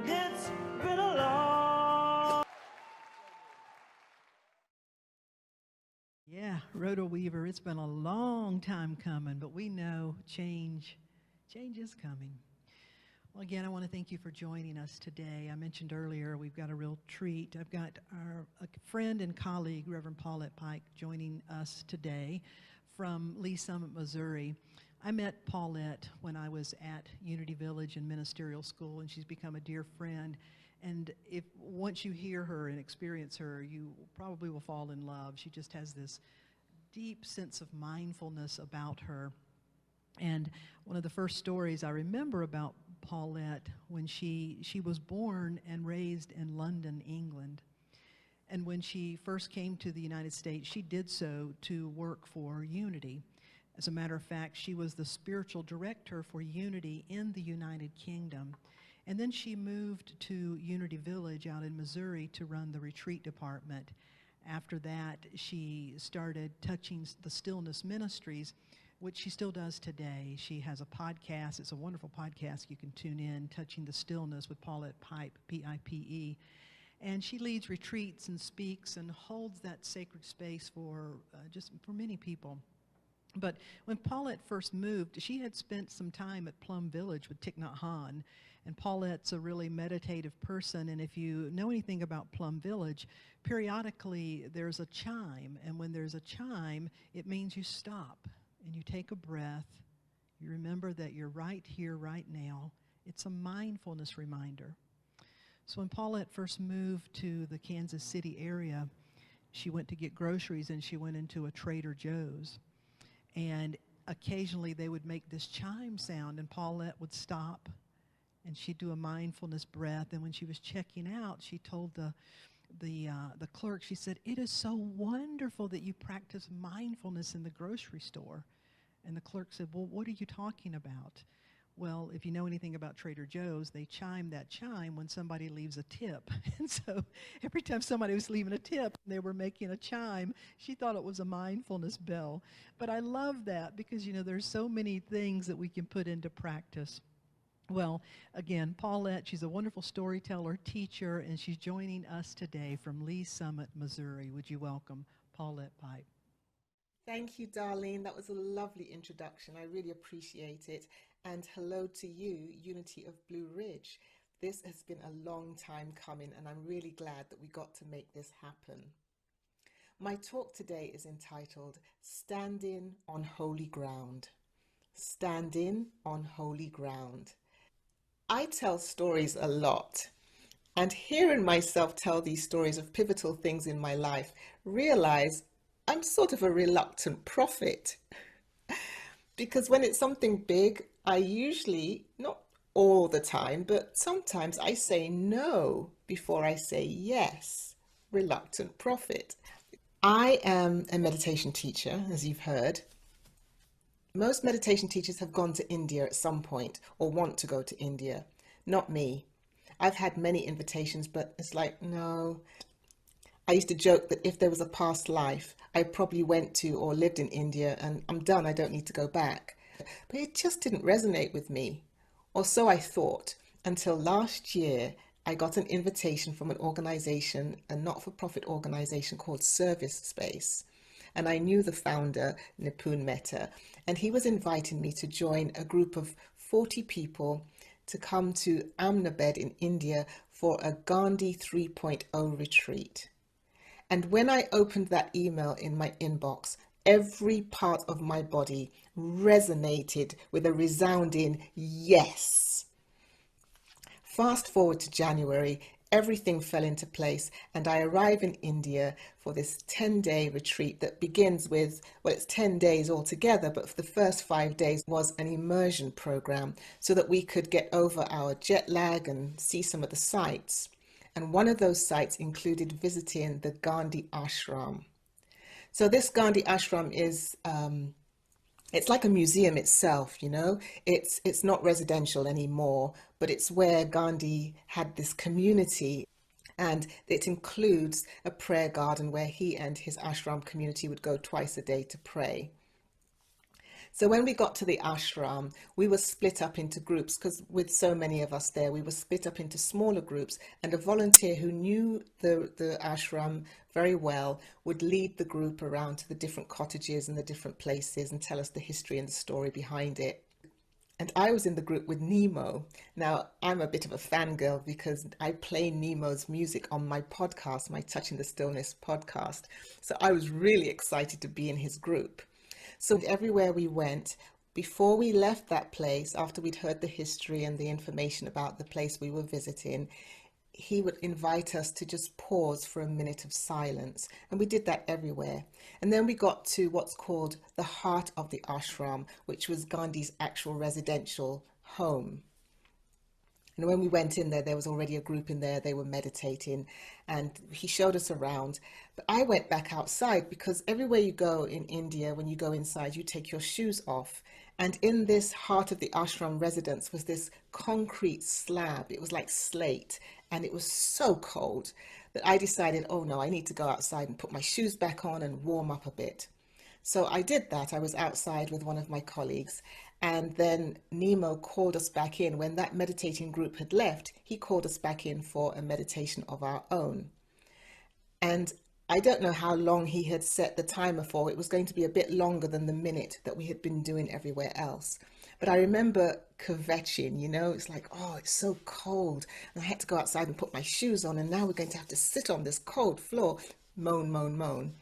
It's been a long... Yeah, Rhoda Weaver, it's been a long time coming, but we know change is coming. Well, again, I want to thank you for joining us today. I mentioned earlier we've got a real treat. I've got a friend and colleague, Rev Paulette Pike, joining us today from Lee Summit, Missouri. I met Paulette when I was at Unity Village in Ministerial School, and she's become a dear friend. And if once you hear her and experience her, you probably will fall in love. She just has this deep sense of mindfulness about her. And one of the first stories I remember about Paulette, when she was born and raised in London, England. And when she first came to the United States, she did so to work for Unity. As a matter of fact, she was the spiritual director for Unity in the United Kingdom. And then she moved to Unity Village out in Missouri to run the retreat department. After that, she started touching the stillness ministries, which she still does today. She has a podcast. It's a wonderful podcast you can tune in, Touching the Stillness with Paulette Pipe, P-I-P-E. And she leads retreats and speaks and holds that sacred space for many people. But when Paulette first moved, she had spent some time at Plum Village with Thich Nhat Hanh. And Paulette's a really meditative person, and if you know anything about Plum Village, periodically there's a chime, and when there's a chime, it means you stop and you take a breath. You remember that you're right here, right now. It's a mindfulness reminder. So when Paulette first moved to the Kansas City area, she went to get groceries, and she went into a Trader Joe's. And occasionally they would make this chime sound, and Paulette would stop, and she'd do a mindfulness breath. And when she was checking out, she told the clerk, she said, "It is so wonderful that you practice mindfulness in the grocery store." And the clerk said, "Well, what are you talking about?" Well, if you know anything about Trader Joe's, they chime that chime when somebody leaves a tip. And so every time somebody was leaving a tip, they were making a chime. She thought it was a mindfulness bell. But I love that because, there's so many things that we can put into practice. Well, again, Paulette, she's a wonderful storyteller, teacher, and she's joining us today from Lee Summit, Missouri. Would you welcome Paulette Pipe? Thank you, Darlene. That was a lovely introduction. I really appreciate it. And hello to you, Unity of Blue Ridge. This has been a long time coming, and I'm really glad that we got to make this happen. My talk today is entitled Standing on Holy Ground. Standing on Holy Ground. I tell stories a lot, and hearing myself tell these stories of pivotal things in my life, realize I'm sort of a reluctant prophet. Because when it's something big, I usually, not all the time, but sometimes I say no before I say yes. Reluctant prophet. I am a meditation teacher, as you've heard. Most meditation teachers have gone to India at some point or want to go to India. Not me. I've had many invitations, but it's like, no. I used to joke that if there was a past life, I probably went to or lived in India and I'm done, I don't need to go back. But it just didn't resonate with me. Or so I thought, until last year I got an invitation from an organization, a not-for-profit organization called Service Space. And I knew the founder, Nipun Mehta, and he was inviting me to join a group of 40 people to come to Ahmedabad in India for a Gandhi 3.0 retreat. And when I opened that email in my inbox, every part of my body resonated with a resounding yes. Fast forward to January, everything fell into place, and I arrive in India for this 10-day retreat that begins with, well, it's 10 days altogether, but for the first 5 days was an immersion program so that we could get over our jet lag and see some of the sights. And one of those sites included visiting the Gandhi Ashram. So this Gandhi Ashram is, it's like a museum itself, It's not residential anymore, but it's where Gandhi had this community. And it includes a prayer garden where he and his ashram community would go twice a day to pray. So when we got to the ashram, we were split up into groups because with so many of us there, we were split up into smaller groups, and a volunteer who knew the ashram very well would lead the group around to the different cottages and the different places and tell us the history and the story behind it. And I was in the group with Nemo. Now, I'm a bit of a fangirl because I play Nemo's music on my podcast, my Touching the Stillness podcast. So I was really excited to be in his group. So everywhere we went, before we left that place, after we'd heard the history and the information about the place we were visiting, he would invite us to just pause for a minute of silence. And we did that everywhere. And then we got to what's called the heart of the ashram, which was Gandhi's actual residential home. And when we went in there, there was already a group in there. They were meditating and he showed us around. But I went back outside because everywhere you go in India, when you go inside, you take your shoes off. And in this heart of the ashram residence was this concrete slab. It was like slate and it was so cold that I decided, oh no, I need to go outside and put my shoes back on and warm up a bit. So I did that. I was outside with one of my colleagues, and then Nemo called us back in. When that meditating group had left, he called us back in for a meditation of our own. And I don't know how long he had set the timer for. It was going to be a bit longer than the minute that we had been doing everywhere else. But I remember kvetching, you know, it's like, oh, it's so cold. And I had to go outside and put my shoes on, and now we're going to have to sit on this cold floor. Moan, moan, moan.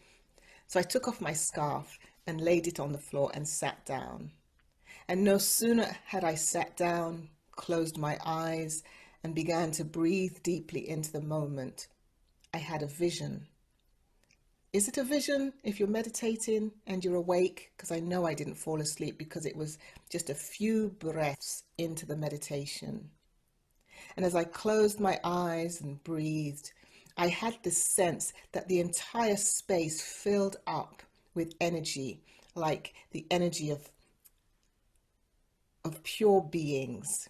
So I took off my scarf and laid it on the floor and sat down. And no sooner had I sat down, closed my eyes, and began to breathe deeply into the moment, I had a vision. Is it a vision if you're meditating and you're awake? Because I know I didn't fall asleep because it was just a few breaths into the meditation. And as I closed my eyes and breathed, I had this sense that the entire space filled up with energy, like the energy of pure beings.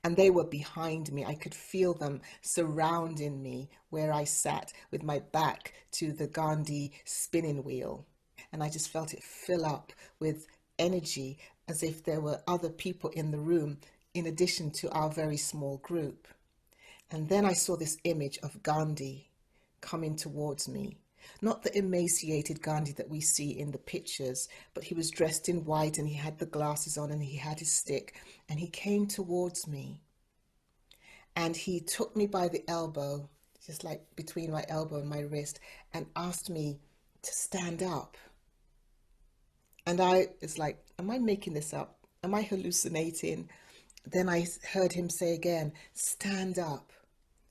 And they were behind me. I could feel them surrounding me where I sat with my back to the Gandhi spinning wheel. And I just felt it fill up with energy as if there were other people in the room in addition to our very small group. And then I saw this image of Gandhi coming towards me. Not the emaciated Gandhi that we see in the pictures, but he was dressed in white and he had the glasses on and he had his stick and he came towards me. And he took me by the elbow, just like between my elbow and my wrist, and asked me to stand up. And it's like, am I making this up? Am I hallucinating? Then I heard him say again, stand up.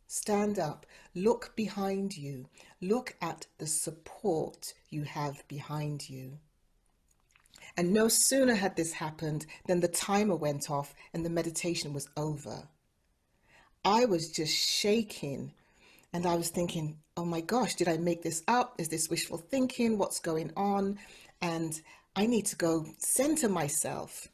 Stand up, look behind you, look at the support you have behind you. And no sooner had this happened than the timer went off and the meditation was over. I was just shaking and I was thinking, oh my gosh, did I make this up? Is this wishful thinking? What's going on? And I need to go center myself.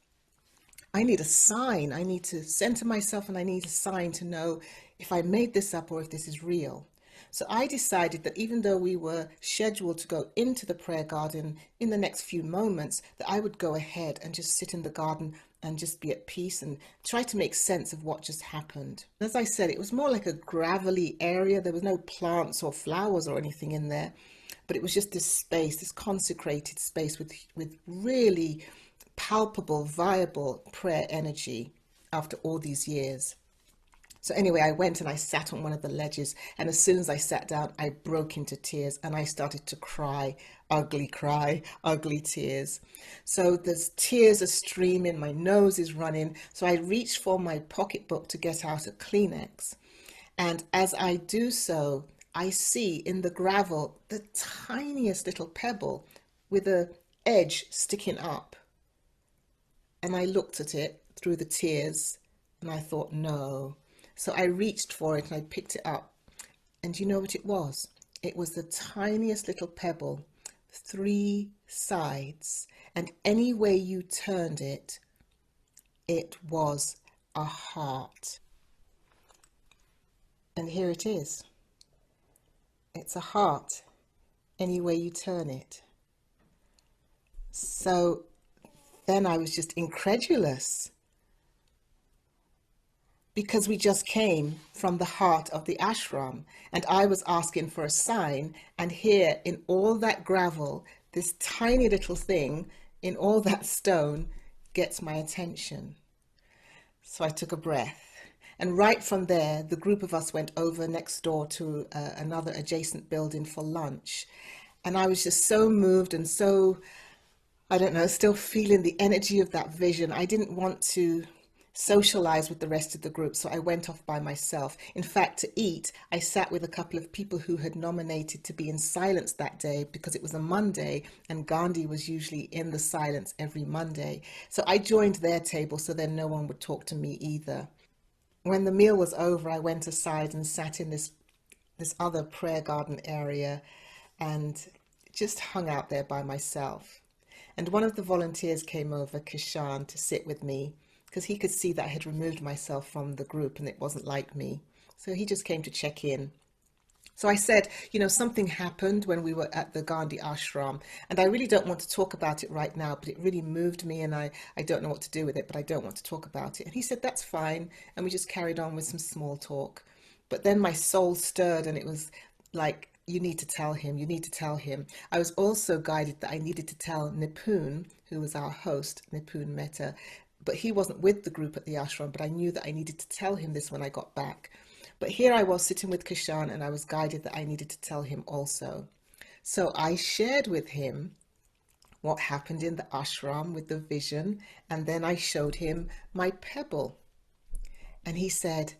I need a sign. I need to center myself and I need a sign to know if I made this up or if this is real. So I decided that even though we were scheduled to go into the prayer garden in the next few moments, that I would go ahead and just sit in the garden and just be at peace and try to make sense of what just happened. As I said, it was more like a gravelly area. There was no plants or flowers or anything in there, but it was just this space, this consecrated space with really palpable, viable prayer energy after all these years. So anyway, I went and I sat on one of the ledges, and as soon as I sat down, I broke into tears and I started to cry, ugly tears. So there's tears are streaming, my nose is running. So I reached for my pocketbook to get out a Kleenex. And as I do so, I see in the gravel the tiniest little pebble with an edge sticking up. And I looked at it through the tears and I thought, no. So I reached for it and I picked it up. And you know what it was? It was the tiniest little pebble, 3 sides. And any way you turned it, it was a heart. And here it is. It's a heart, any way you turn it. So then I was just incredulous, because we just came from the heart of the ashram, and I was asking for a sign, and here in all that gravel, this tiny little thing in all that stone gets my attention. So I took a breath, and right from there, the group of us went over next door to another adjacent building for lunch. And I was just so moved and so, I don't know, still feeling the energy of that vision. I didn't want to socialize with the rest of the group, so I went off by myself. In fact, to eat, I sat with a couple of people who had nominated to be in silence that day because it was a Monday and Gandhi was usually in the silence every Monday. So I joined their table so then no one would talk to me either. When the meal was over, I went aside and sat in this other prayer garden area and just hung out there by myself. And one of the volunteers came over, Kishan, to sit with me, because he could see that I had removed myself from the group and it wasn't like me. So he just came to check in. So I said, you know, something happened when we were at the Gandhi Ashram, and I really don't want to talk about it right now, but it really moved me, and I don't know what to do with it, but I don't want to talk about it. And he said, that's fine. And we just carried on with some small talk. But then my soul stirred, and it was like, you need to tell him, you need to tell him. I was also guided that I needed to tell Nipun, who was our host, Nipun Mehta, but he wasn't with the group at the ashram, but I knew that I needed to tell him this when I got back. But here I was sitting with Kishan, and I was guided that I needed to tell him also. So I shared with him what happened in the ashram with the vision, and then I showed him my pebble. And he said,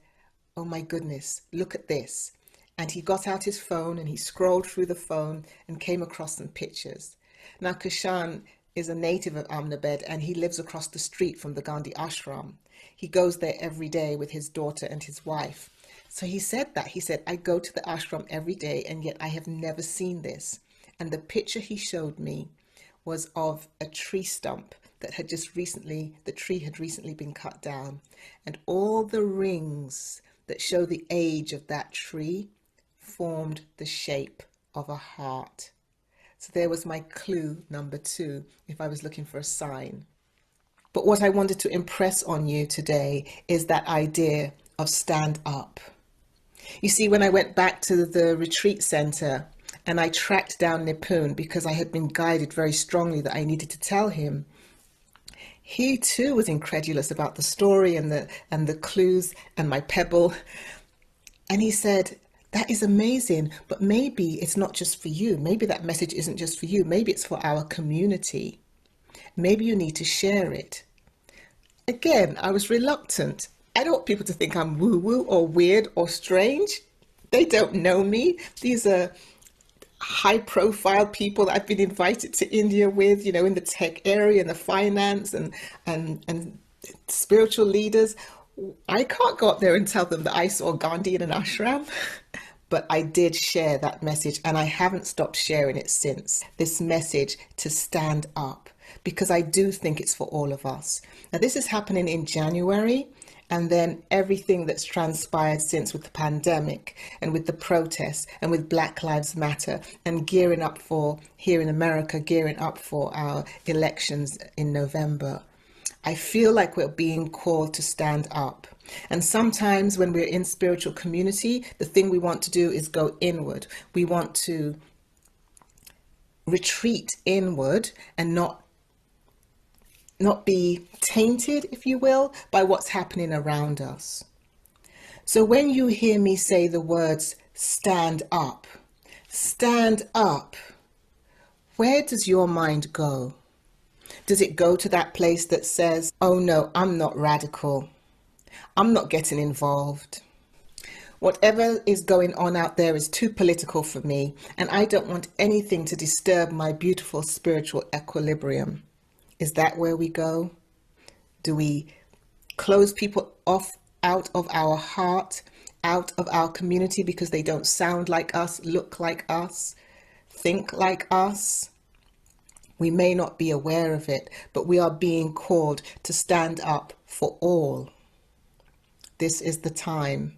oh my goodness, look at this. And he got out his phone and he scrolled through the phone and came across some pictures. Now Kishan is a native of Ahmedabad, and he lives across the street from the Gandhi Ashram. He goes there every day with his daughter and his wife. So he said that. He said, I go to the ashram every day, and yet I have never seen this. And the picture he showed me was of a tree stump that had just recently, the tree had recently been cut down. And all the rings that show the age of that tree formed the shape of a heart. So there was my clue number 2, if I was looking for a sign. But what I wanted to impress on you today is that idea of stand up. You see, when I went back to the retreat center and I tracked down Nipun because I had been guided very strongly that I needed to tell him, he too was incredulous about the story and the clues and my pebble. And he said, that is amazing, but maybe it's not just for you. Maybe that message isn't just for you. Maybe it's for our community. Maybe you need to share it. Again, I was reluctant. I don't want people to think I'm woo-woo or weird or strange. They don't know me. These are high-profile people that I've been invited to India with, you know, in the tech area and the finance and spiritual leaders. I can't go up there and tell them that I saw Gandhi in an ashram, but I did share that message, and I haven't stopped sharing it since. This message to stand up, because I do think it's for all of us. Now, this is happening in January, and then everything that's transpired since with the pandemic and with the protests and with Black Lives Matter and gearing up for, here in America, gearing up for our elections in November. I feel like we're being called to stand up. And sometimes when we're in spiritual community, the thing we want to do is go inward. We want to retreat inward and not be tainted, if you will, by what's happening around us. So when you hear me say the words, stand up, where does your mind go? Does it go to that place that says, oh no, I'm not radical. I'm not getting involved. Whatever is going on out there is too political for me, and I don't want anything to disturb my beautiful spiritual equilibrium. Is that where we go? Do we close people off out of our heart, out of our community because they don't sound like us, look like us, think like us? We may not be aware of it, but we are being called to stand up for all. This is the time.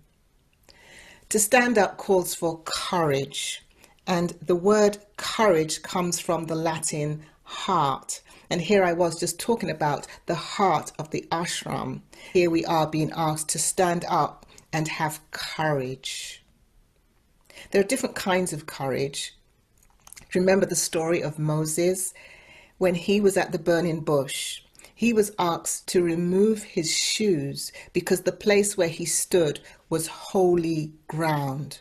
To stand up calls for courage, and the word courage comes from the Latin heart, And here I was just talking about the heart of the ashram. Here we are being asked to stand up and have courage. There are different kinds of courage. Remember the story of Moses? When he was at the burning bush, he was asked to remove his shoes because the place where he stood was holy ground.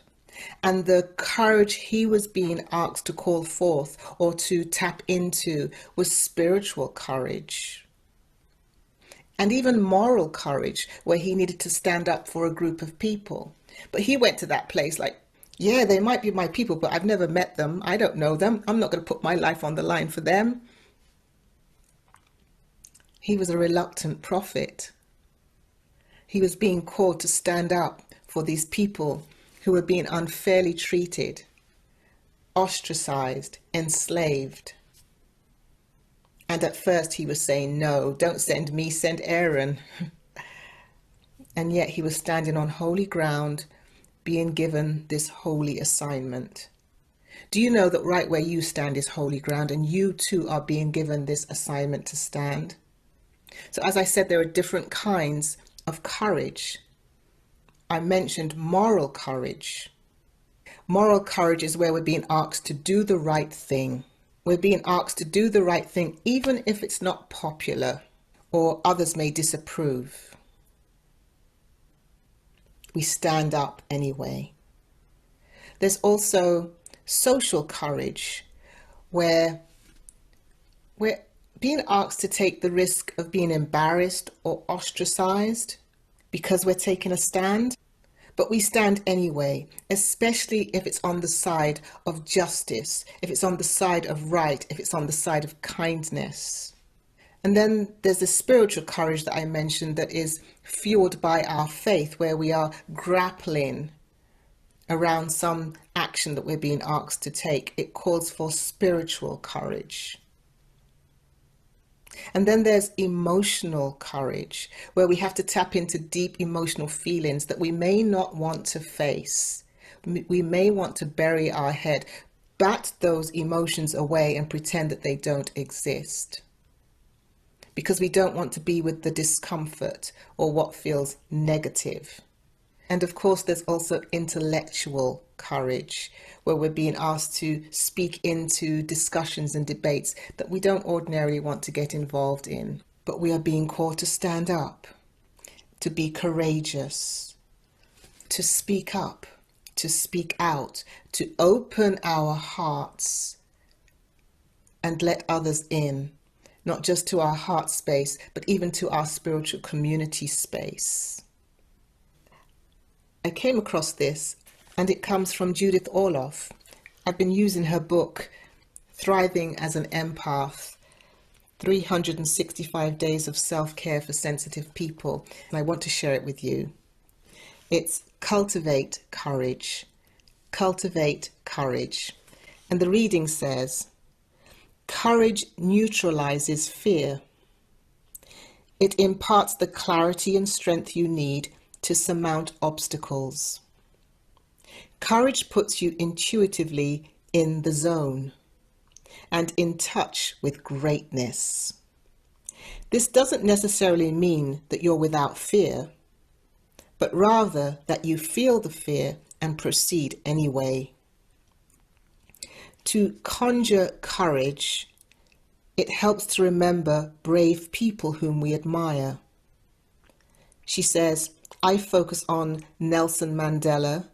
And the courage he was being asked to call forth or to tap into was spiritual courage. And even moral courage, where he needed to stand up for a group of people. But he went to that place like, yeah, they might be my people, but I've never met them. I don't know them. I'm not going to put my life on the line for them. He was a reluctant prophet. He was being called to stand up for these people who were being unfairly treated, ostracized, enslaved. And at first he was saying, no, don't send me, send Aaron. And yet he was standing on holy ground, being given this holy assignment. Do you know that right where you stand is holy ground, and you too are being given this assignment to stand? So as I said, there are different kinds of courage. I mentioned moral courage. Moral courage is where we're being asked to do the right thing. We're being asked to do the right thing even if it's not popular or others may disapprove. We stand up anyway. There's also social courage, where we're being asked to take the risk of being embarrassed or ostracized because we're taking a stand. But we stand anyway, especially if it's on the side of justice, if it's on the side of right, if it's on the side of kindness. And then there's the spiritual courage that I mentioned that is fueled by our faith, where we are grappling around some action that we're being asked to take. It calls for spiritual courage. And then there's emotional courage, where we have to tap into deep emotional feelings that we may not want to face. We may want to bury our head, bat those emotions away and pretend that they don't exist, because we don't want to be with the discomfort or what feels negative. And of course, there's also intellectual courage, where we're being asked to speak into discussions and debates that we don't ordinarily want to get involved in. But we are being called to stand up, to be courageous, to speak up, to speak out, to open our hearts and let others in, not just to our heart space, but even to our spiritual community space. I came across this, and it comes from Judith Orloff. I've been using her book, Thriving as an Empath, 365 Days of Self-Care for Sensitive People, and I want to share it with you. It's cultivate courage, cultivate courage. And the reading says, courage neutralizes fear. It imparts the clarity and strength you need to surmount obstacles. Courage puts you intuitively in the zone and in touch with greatness. This doesn't necessarily mean that you're without fear, but rather that you feel the fear and proceed anyway. To conjure courage, it helps to remember brave people whom we admire. She says, I focus on Nelson Mandela,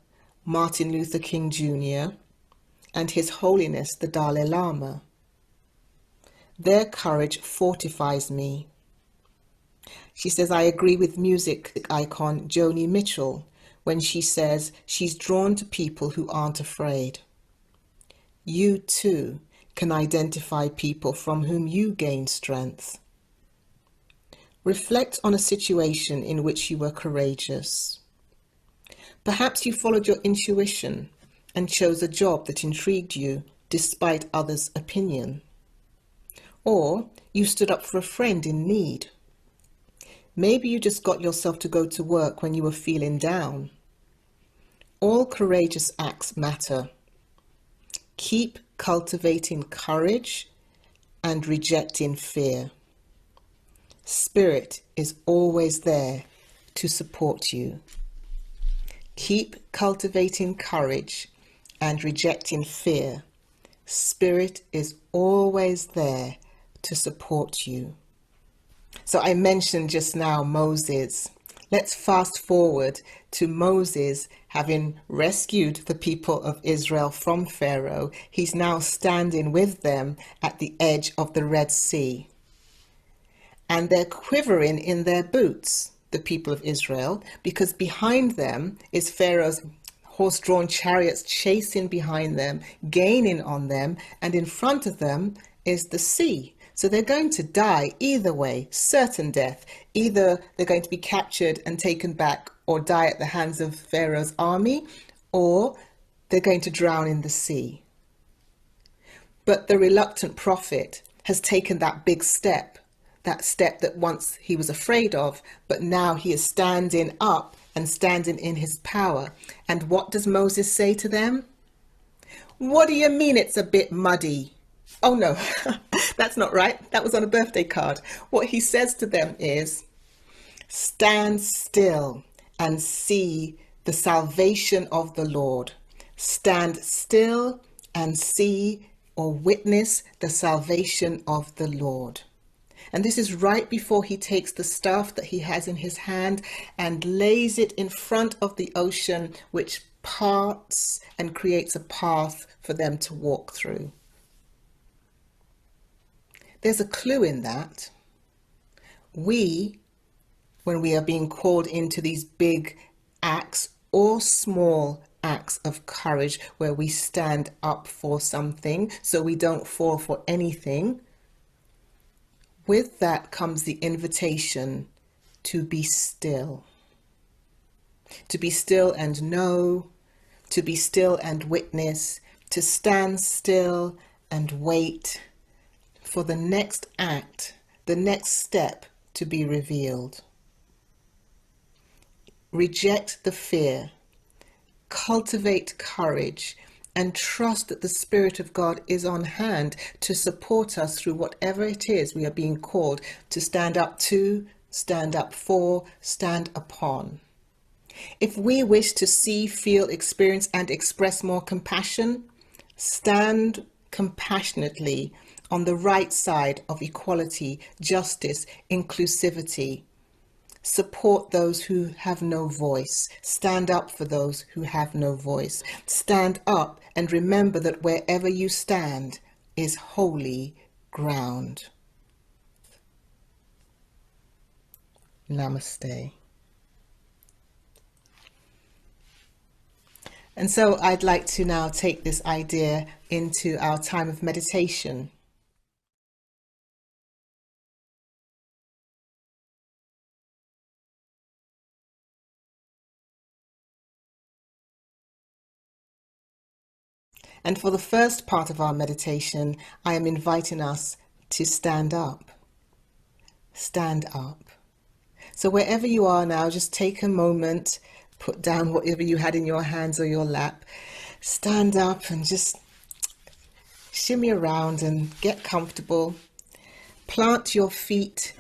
Martin Luther King Jr., and His Holiness the Dalai Lama. Their courage fortifies me. She says, I agree with music icon Joni Mitchell when she says she's drawn to people who aren't afraid. You too can identify people from whom you gain strength. Reflect on a situation in which you were courageous. Perhaps you followed your intuition and chose a job that intrigued you despite others' opinion. Or you stood up for a friend in need. Maybe you just got yourself to go to work when you were feeling down. All courageous acts matter. Keep cultivating courage and rejecting fear. Spirit is always there to support you. Keep cultivating courage and rejecting fear. Spirit is always there to support you. So I mentioned just now Moses. Let's fast forward to Moses having rescued the people of Israel from Pharaoh. He's now standing with them at the edge of the Red Sea. And they're quivering in their boots, the people of Israel, because behind them is Pharaoh's horse-drawn chariots chasing behind them, gaining on them, and in front of them is the sea. So they're going to die either way, certain death. Either they're going to be captured and taken back or die at the hands of Pharaoh's army, or they're going to drown in the sea. But the reluctant prophet has taken that big step, that step that once he was afraid of, but now he is standing up and standing in his power. And what does Moses say to them? What do you mean it's a bit muddy? Oh no, that's not right. That was on a birthday card. What he says to them is, stand still and see the salvation of the Lord. Stand still and see or witness the salvation of the Lord. And this is right before he takes the staff that he has in his hand and lays it in front of the ocean, which parts and creates a path for them to walk through. There's a clue in that. We, when we are being called into these big acts or small acts of courage where we stand up for something so we don't fall for anything, with that comes the invitation to be still. To be still and know, to be still and witness, to stand still and wait for the next act, the next step to be revealed. Reject the fear, cultivate courage, and trust that the Spirit of God is on hand to support us through whatever it is we are being called to stand up to, stand up for, stand upon. If we wish to see, feel, experience, and express more compassion, stand compassionately on the right side of equality, justice, inclusivity. Support those who have no voice. Stand up for those who have no voice. Stand up and remember that wherever you stand is holy ground. Namaste. And so I'd like to now take this idea into our time of meditation. And for the first part of our meditation, I am inviting us to stand up. Stand up. So wherever you are now, just take a moment, put down whatever you had in your hands or your lap, stand up and just shimmy around and get comfortable. Plant your feet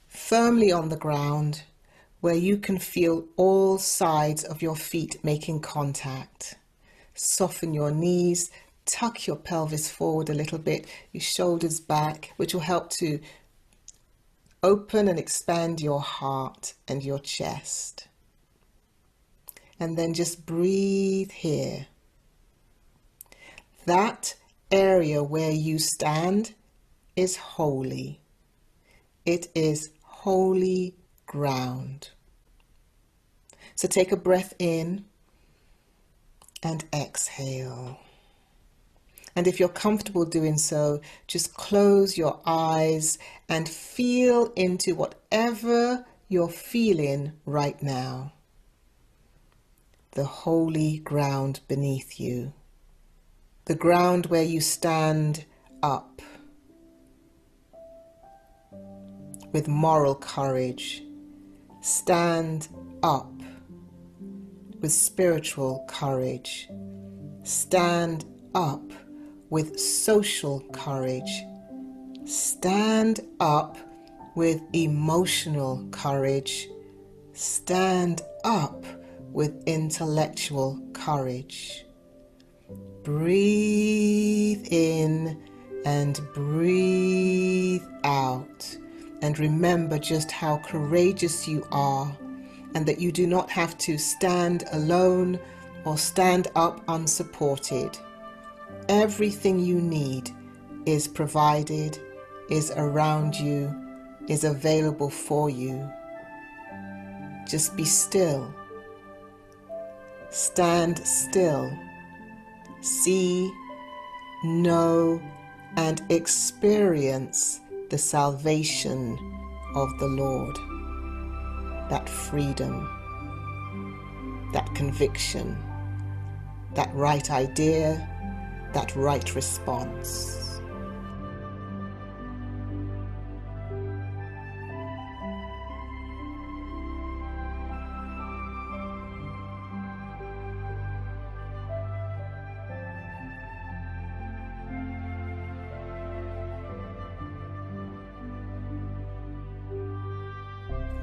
firmly on the ground where you can feel all sides of your feet making contact. Soften your knees, tuck your pelvis forward a little bit, your shoulders back, which will help to open and expand your heart and your chest. And then just breathe here. That area where you stand is holy. It is holy ground. So take a breath in and exhale. And if you're comfortable doing so, just close your eyes and feel into whatever you're feeling right now. The holy ground beneath you. The ground where you stand up with moral courage. Stand up with spiritual courage. Stand up with social courage. Stand up with emotional courage. Stand up with intellectual courage. Breathe in and breathe out. And remember just how courageous you are, and that you do not have to stand alone or stand up unsupported. Everything you need is provided, is around you, is available for you. Just be still. Stand still. See, know, and experience the salvation of the Lord. That freedom, that conviction, that right idea, that right response.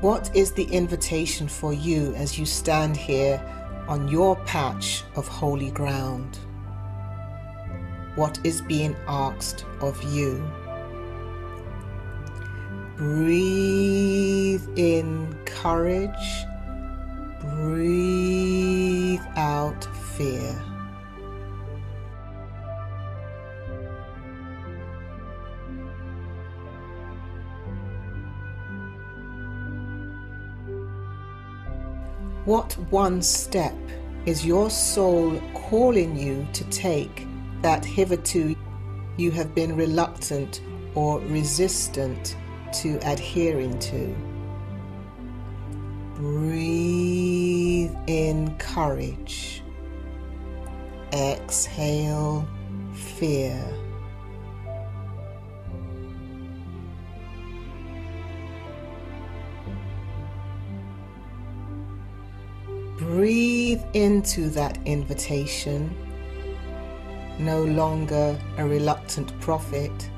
What is the invitation for you as you stand here on your patch of holy ground? What is being asked of you? Breathe in courage. Breathe out fear. What one step is your soul calling you to take that hitherto you have been reluctant or resistant to adhering to? Breathe in courage. Exhale fear. Breathe into that invitation, no longer a reluctant prophet,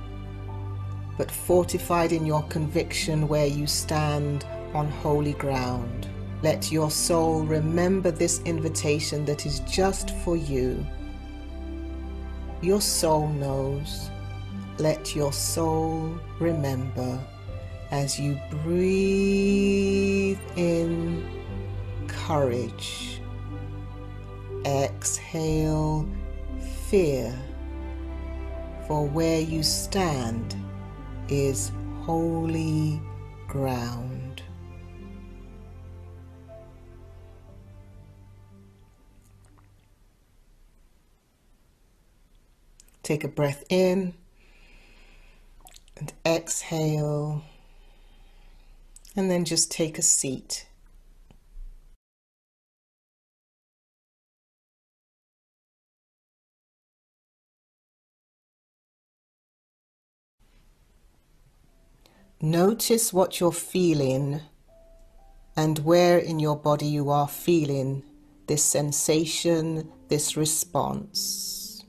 but fortified in your conviction where you stand on holy ground. Let your soul remember this invitation that is just for you. Your soul knows. Let your soul remember as you breathe in courage. Exhale fear, for where you stand is holy ground. Take a breath in and exhale, and then just take a seat. Notice what you're feeling and where in your body you are feeling this sensation, this response.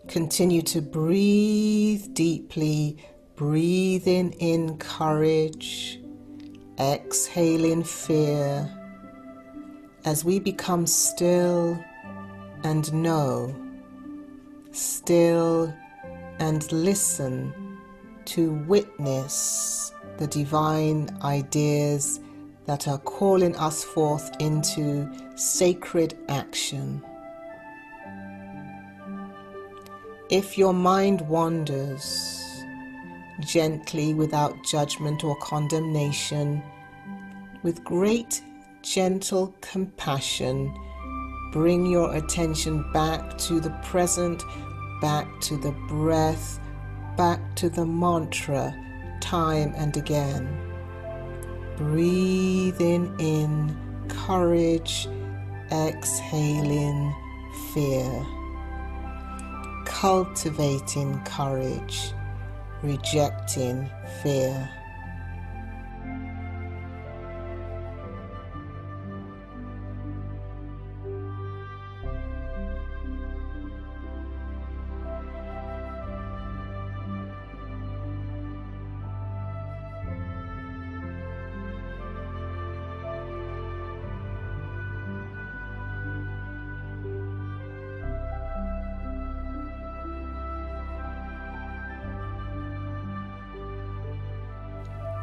Continue to breathe deeply, breathing in courage, exhaling fear, as we become still and know, still and listen to witness the divine ideas that are calling us forth into sacred action. If your mind wanders, gently, without judgment or condemnation, with great gentle compassion, bring your attention back to the present, back to the breath, back to the mantra, time and again. Breathing in courage, exhaling fear. Cultivating courage, rejecting fear.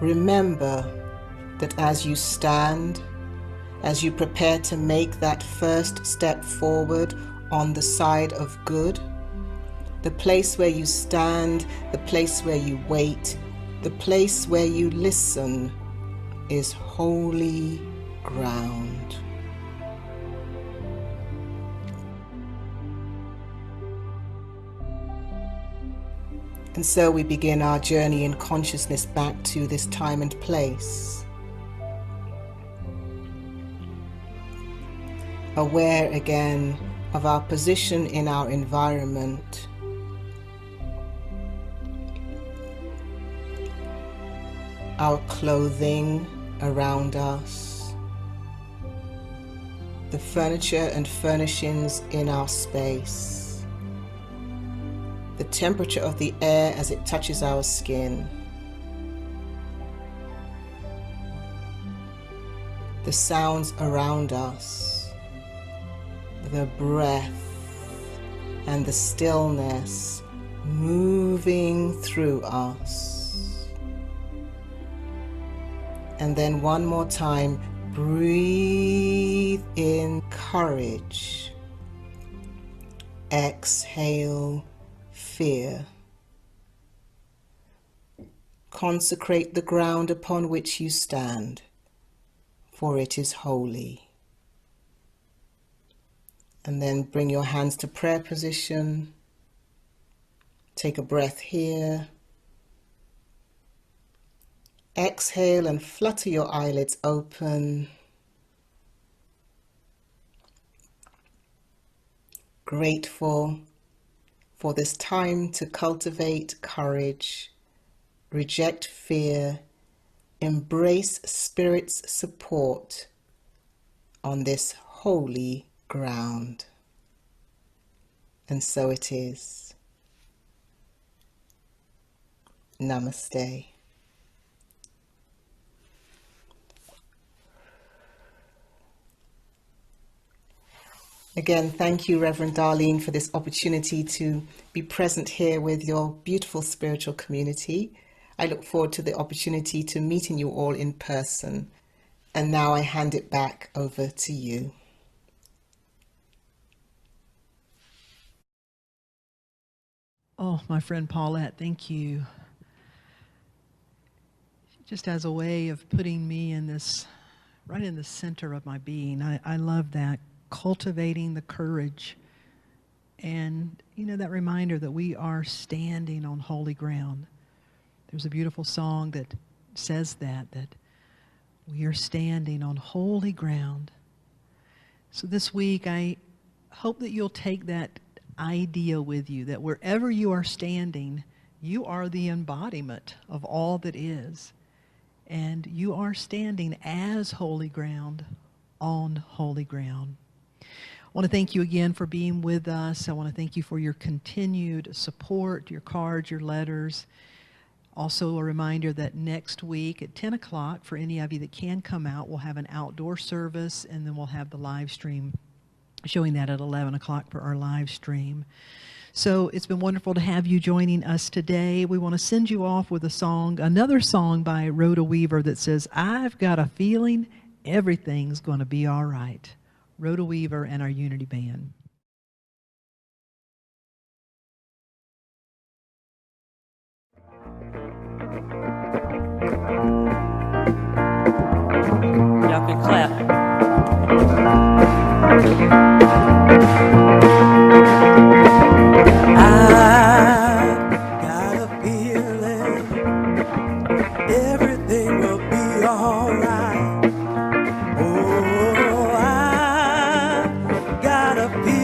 Remember that as you stand, as you prepare to make that first step forward on the side of good, the place where you stand, the place where you wait, the place where you listen is holy ground. And so we begin our journey in consciousness back to this time and place. Aware again of our position in our environment. Our clothing around us. The furniture and furnishings in our space. The temperature of the air as it touches our skin. The sounds around us. The breath and the stillness moving through us. And then one more time, breathe in courage. Exhale fear. Consecrate the ground upon which you stand, for it is holy. And then bring your hands to prayer position. Take a breath here. Exhale and flutter your eyelids open. Grateful for this time to cultivate courage, reject fear, embrace Spirit's support on this holy ground. And so it is. Namaste. Again, thank you, Reverend Darlene, for this opportunity to be present here with your beautiful spiritual community. I look forward to the opportunity to meeting you all in person. And now I hand it back over to you. Oh, my friend Paulette, thank you. Just as a way of putting me in this, right in the center of my being. I love that. Cultivating the courage and, that reminder that we are standing on holy ground. There's a beautiful song that says that we are standing on holy ground. So this week, I hope that you'll take that idea with you, that wherever you are standing, you are the embodiment of all that is. And you are standing as holy ground on holy ground. I want to thank you again for being with us. I want to thank you for your continued support, your cards, your letters. Also a reminder that next week at 10 o'clock, for any of you that can come out, we'll have an outdoor service, and then we'll have the live stream showing that at 11 o'clock for our live stream. So it's been wonderful to have you joining us today. We want to send you off with a song, another song by Rhoda Weaver that says, I've got a feeling everything's going to be all right. Rhoda Weaver and our Unity Band. Y'all can clap. I got a feeling everything will be alright. Oh, I got a feeling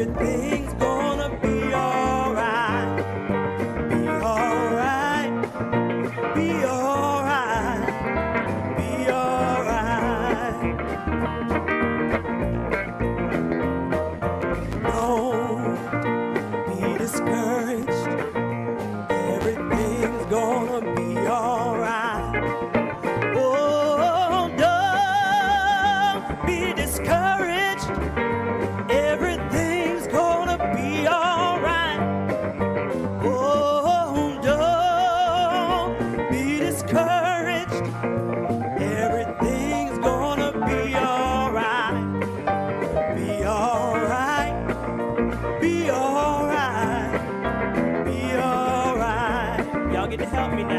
Everything's gonna be alright. Be alright. Be alright. Be alright. Don't be discouraged. Everything's gonna be alright. Oh, don't be discouraged. Everything's gonna be alright. Oh, don't be discouraged. Everything's gonna be alright. Be alright. Be alright. Be alright. Y'all get to help me now.